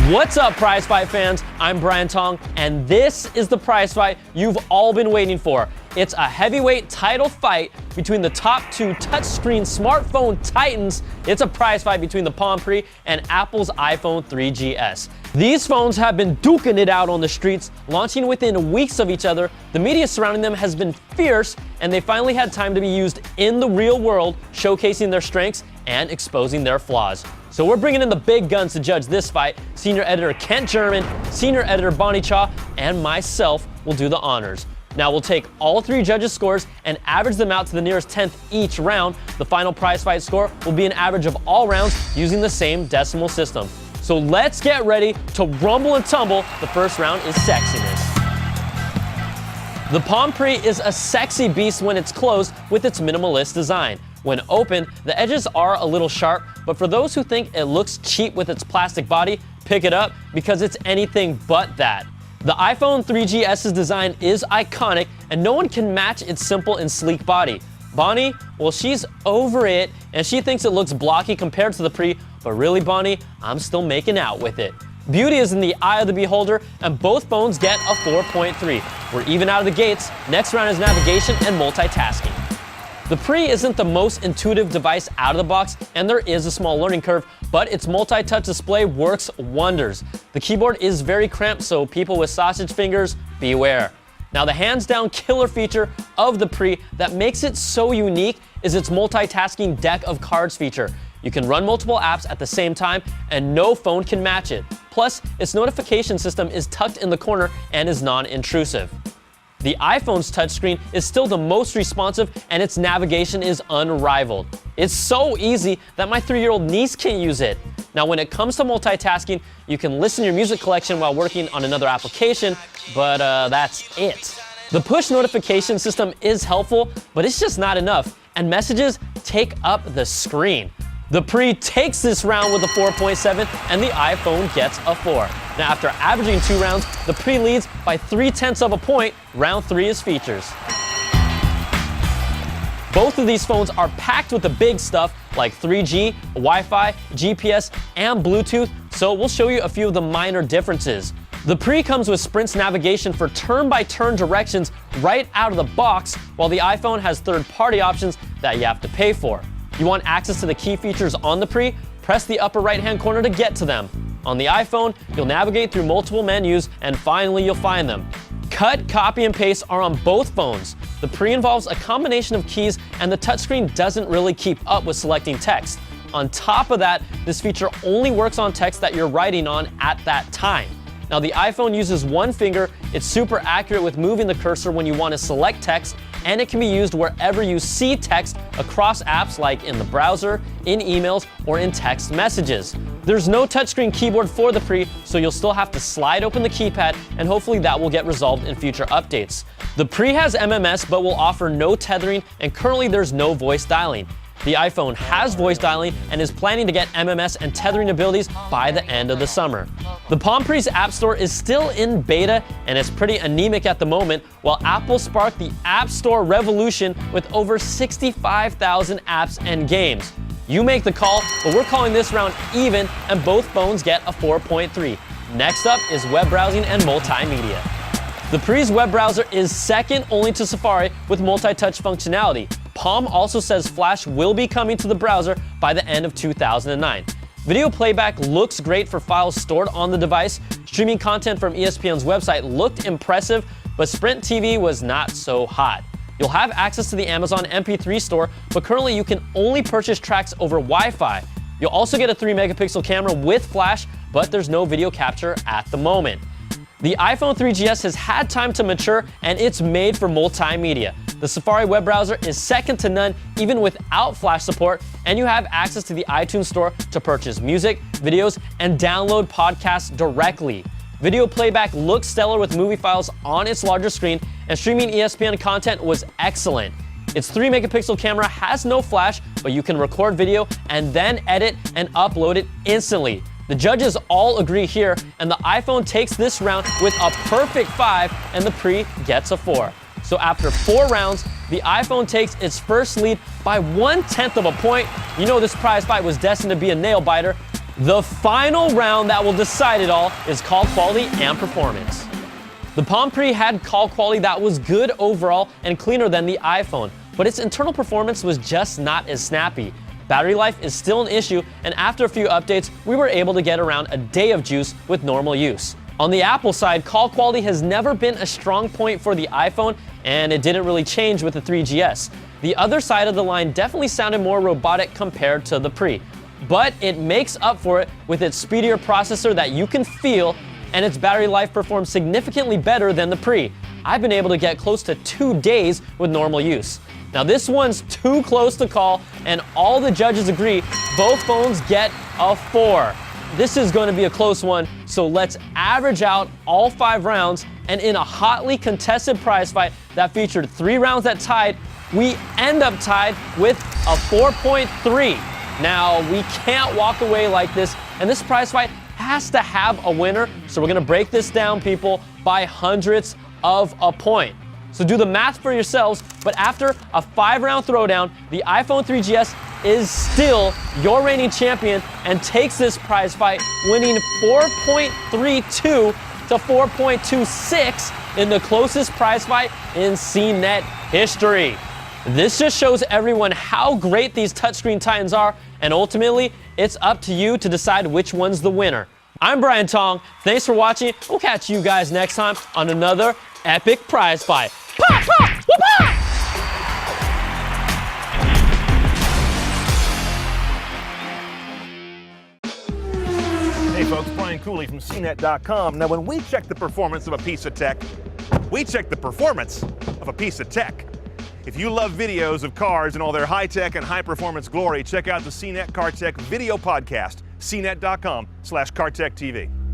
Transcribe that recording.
What's up, Prize Fight fans? I'm Brian Tong, and this is the prize fight you've all been waiting for. It's a heavyweight title fight between the top two touchscreen smartphone titans. It's a prize fight between the Palm Pre and Apple's iPhone 3GS. These phones have been duking it out on the streets, launching within weeks of each other. The media surrounding them has been fierce, and they finally had time to be used in the real world, showcasing their strengths and exposing their flaws. So we're bringing in the big guns to judge this fight. Senior editor Kent German, senior editor Bonnie Cha, and myself will do the honors. Now we'll take all three judges' scores and average them out to the nearest 10th each round. The final prize fight score will be an average of all rounds using the same decimal system. So let's get ready to rumble and tumble. The first round is sexiness. The Palm Pre is a sexy beast when it's closed with its minimalist design. When open, the edges are a little sharp, but for those who think it looks cheap with its plastic body, pick it up because it's anything but that. The iPhone 3GS's design is iconic, and no one can match its simple and sleek body. Bonnie, well, she's over it, and she thinks it looks blocky compared to the Pre, but really, Bonnie, I'm still making out with it. Beauty is in the eye of the beholder, and both phones get a 4.3. We're even out of the gates. Next round is navigation and multitasking. The Pre isn't the most intuitive device out of the box, and there is a small learning curve, but its multi-touch display works wonders. The keyboard is very cramped, so people with sausage fingers, beware. Now, the hands-down killer feature of the Pre that makes it so unique is its multitasking deck of cards feature. You can run multiple apps at the same time, and no phone can match it. Plus, its notification system is tucked in the corner and is non-intrusive. The iPhone's touchscreen is still the most responsive, and its navigation is unrivaled. It's so easy that my 3-year-old niece can use it. Now, when it comes to multitasking, you can listen to your music collection while working on another application, but that's it. The push notification system is helpful, but it's just not enough, and messages take up the screen. The Pre takes this round with a 4.7, and the iPhone gets a 4. Now, after averaging 2 rounds, the Pre leads by 0.3 of a point. Round 3 is features. Both of these phones are packed with the big stuff like 3G, Wi-Fi, GPS, and Bluetooth, so we'll show you a few of the minor differences. The Pre comes with Sprint's navigation for turn-by-turn directions right out of the box, while the iPhone has third-party options that you have to pay for. You want access to the key features on the Pre? Press the upper right-hand corner to get to them. On the iPhone, you'll navigate through multiple menus, and finally you'll find them. Cut, copy, and paste are on both phones. The Pre involves a combination of keys, and the touchscreen doesn't really keep up with selecting text. On top of that, this feature only works on text that you're writing on at that time. Now, the iPhone uses one finger, it's super accurate with moving the cursor when you want to select text, and it can be used wherever you see text across apps like in the browser, in emails, or in text messages. There's no touchscreen keyboard for the Pre, so you'll still have to slide open the keypad, and hopefully that will get resolved in future updates. The Pre has MMS but will offer no tethering, and currently there's no voice dialing. The iPhone has voice dialing and is planning to get MMS and tethering abilities by the end of the summer. The Palm Pre's App Store is still in beta and is pretty anemic at the moment, while Apple sparked the App Store revolution with over 65,000 apps and games. You make the call, but we're calling this round even, and both phones get a 4.3. Next up is web browsing and multimedia. The Pre's web browser is second only to Safari with multi-touch functionality. Palm also says Flash will be coming to the browser by the end of 2009. Video playback looks great for files stored on the device. Streaming content from ESPN's website looked impressive, but Sprint TV was not so hot. You'll have access to the Amazon MP3 store, but currently you can only purchase tracks over Wi-Fi. You'll also get a 3-megapixel camera with Flash, but there's no video capture at the moment. The iPhone 3GS has had time to mature, and it's made for multimedia. The Safari web browser is second to none even without Flash support, and you have access to the iTunes Store to purchase music, videos, and download podcasts directly. Video playback looks stellar with movie files on its larger screen, and streaming ESPN content was excellent. Its 3-megapixel camera has no flash, but you can record video and then edit and upload it instantly. The judges all agree here, and the iPhone takes this round with a perfect 5, and the Pre gets a 4. So after 4 rounds, the iPhone takes its first lead by 1/10 of a point. You know this prize fight was destined to be a nail-biter. The final round that will decide it all is call quality and performance. The Palm Pre had call quality that was good overall and cleaner than the iPhone, but its internal performance was just not as snappy. Battery life is still an issue, and after a few updates, we were able to get around a day of juice with normal use. On the Apple side, call quality has never been a strong point for the iPhone, and it didn't really change with the 3GS. The other side of the line definitely sounded more robotic compared to the Pre, but it makes up for it with its speedier processor that you can feel, and its battery life performs significantly better than the Pre. I've been able to get close to 2 days with normal use. Now this one's too close to call, and all the judges agree both phones get a 4. This is going to be a close one, so let's average out all 5 rounds, and in a hotly contested prize fight that featured 3 rounds that tied, we end up tied with a 4.3. Now, we can't walk away like this, and this prize fight has to have a winner, so we're going to break this down, people, by hundredths of a point. So do the math for yourselves, but after a 5-round throwdown, the iPhone 3GS is still your reigning champion and takes this prize fight, winning 4.32 to 4.26 in the closest prize fight in CNET history. This just shows everyone how great these touchscreen titans are, and ultimately, it's up to you to decide which one's the winner. I'm Brian Tong. Thanks for watching. We'll catch you guys next time on another epic prize fight. Pop, pop, whoop-ah! Hey folks, Brian Cooley from CNET.com. Now when we check the performance of a piece of tech, we check the performance of a piece of tech. If you love videos of cars and all their high-tech and high-performance glory, check out the CNET Car Tech video podcast, cnet.com/CarTechTV.